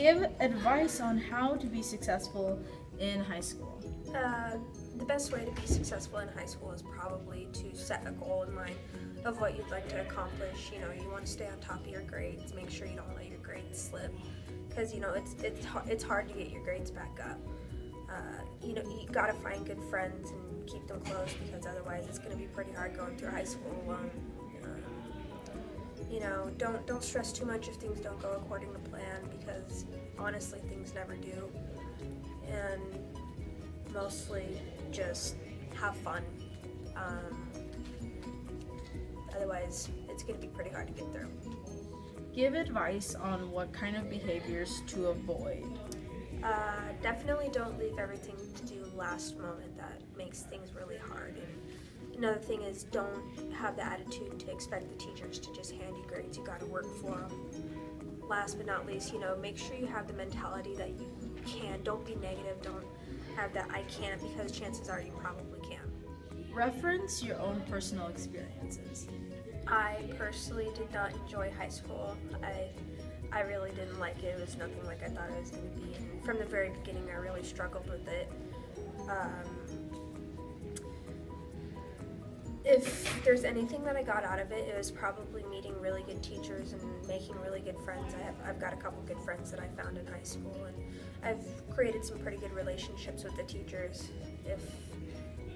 Give advice on how to be successful in high school. The best way to be successful in high school is probably to set a goal in mind of what you'd like to accomplish. You want to stay on top of your grades, make sure you don't let your grades slip, because it's hard to get your grades back up. You gotta find good friends and keep them close, because otherwise it's gonna be pretty hard going through high school alone. Don't stress too much if things don't go according to plan, because honestly things never do. And mostly just have fun. Otherwise it's going to be pretty hard to get through. Give advice on what kind of behaviors to avoid. Definitely don't leave everything to do last moment. That makes things really hard. And another thing is, don't have the attitude to expect the teachers to just hand you grades. You got to work for them. Last but not least, make sure you have the mentality that you can. Don't be negative. Don't have that I can't, because chances are you probably can. Reference your own personal experiences. I personally did not enjoy high school. I really didn't like it. It was nothing like I thought it was going to be. And from the very beginning, I really struggled with it. If there's anything that I got out of it, it was probably meeting really good teachers and making really good friends. I've got a couple good friends that I found in high school, and I've created some pretty good relationships with the teachers. If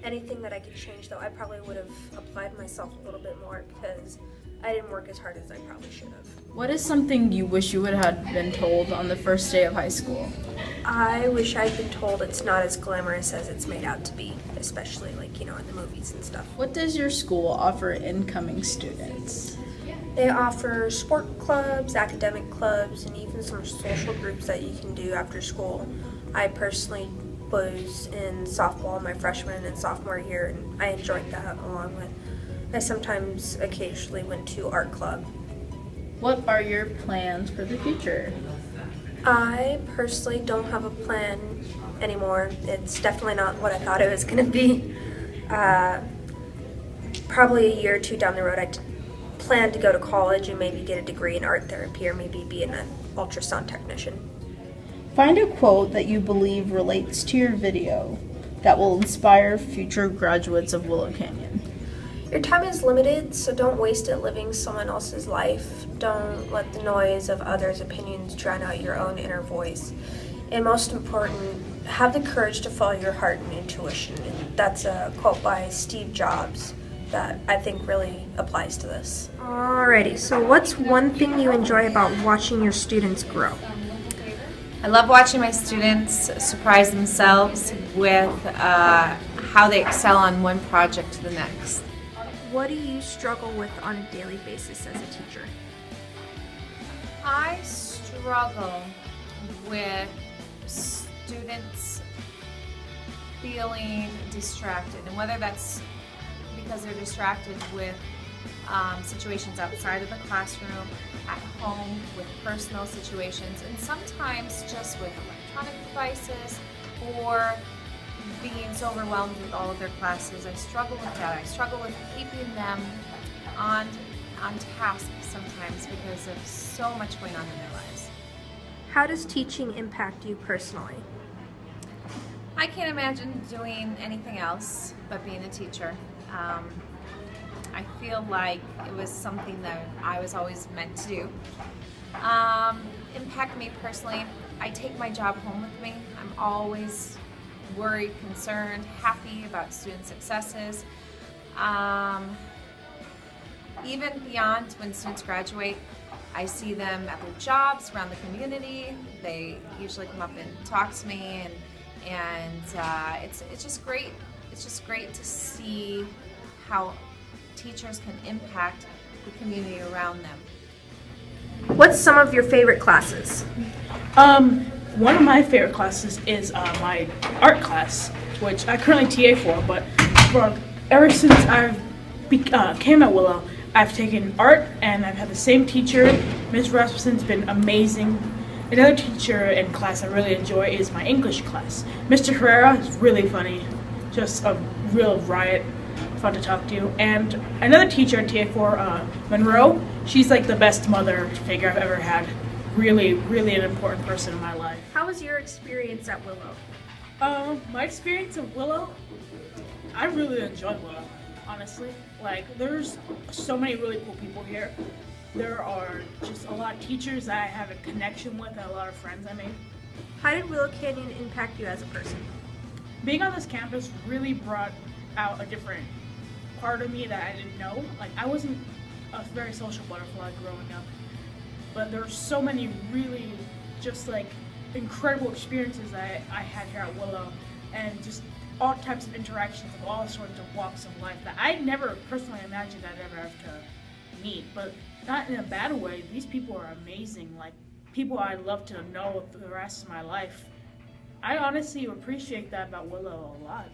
anything that I could change, though, I probably would have applied myself a little bit more, because I didn't work as hard as I probably should have. What is something you wish you would have been told on the first day of high school? I wish I'd been told it's not as glamorous as it's made out to be, especially in the movies and stuff. What does your school offer incoming students? They offer sport clubs, academic clubs, and even some social groups that you can do after school. I personally was in softball my freshman and sophomore year, and I enjoyed that, along with I sometimes occasionally went to art club. What are your plans for the future? I personally don't have a plan anymore. It's definitely not what I thought it was going to be. Probably a year or two down the road, I plan to go to college and maybe get a degree in art therapy, or maybe be an ultrasound technician. Find a quote that you believe relates to your video that will inspire future graduates of Willow Canyon. Your time is limited, so don't waste it living someone else's life. Don't let the noise of others' opinions drown out your own inner voice. And most important, have the courage to follow your heart and intuition. And that's a quote by Steve Jobs that I think really applies to this. Alrighty, so what's one thing you enjoy about watching your students grow? I love watching my students surprise themselves with how they excel on one project to the next. What do you struggle with on a daily basis as a teacher? I struggle with students feeling distracted, and whether that's because they're distracted with situations outside of the classroom, at home, with personal situations, and sometimes just with electronic devices, or being so overwhelmed with all of their classes. I struggle with that. I struggle with keeping them on task sometimes because of so much going on in their lives. How does teaching impact you personally? I can't imagine doing anything else but being a teacher. I feel like it was something that I was always meant to do. Impact me personally, I take my job home with me. I'm always worried, concerned, happy about student successes. Even beyond when students graduate, I see them at their jobs, around the community. They usually come up and talk to me, and it's just great. It's just great to see how teachers can impact the community around them. What's some of your favorite classes? One of my favorite classes is my art class, which I currently TA for, but ever since I've came at Willow, I've taken art, and I've had the same teacher. Ms. Rasmussen's been amazing. Another teacher in class I really enjoy is my English class. Mr. Herrera is really funny, just a real riot, fun to talk to. And another teacher in TA for Monroe, she's like the best mother figure I've ever had. really, really an important person in my life. How was your experience at Willow? My experience at Willow, I really enjoyed Willow, honestly. Like, there's so many really cool people here. There are just a lot of teachers that I have a connection with and a lot of friends I made. How did Willow Canyon impact you as a person? Being on this campus really brought out a different part of me that I didn't know. Like, I wasn't a very social butterfly growing up, but there were so many really just like incredible experiences that I had here at Willow, and just all types of interactions of all sorts of walks of life that I never personally imagined I'd ever have to meet, but not in a bad way. These people are amazing, like people I'd love to know for the rest of my life. I honestly appreciate that about Willow a lot.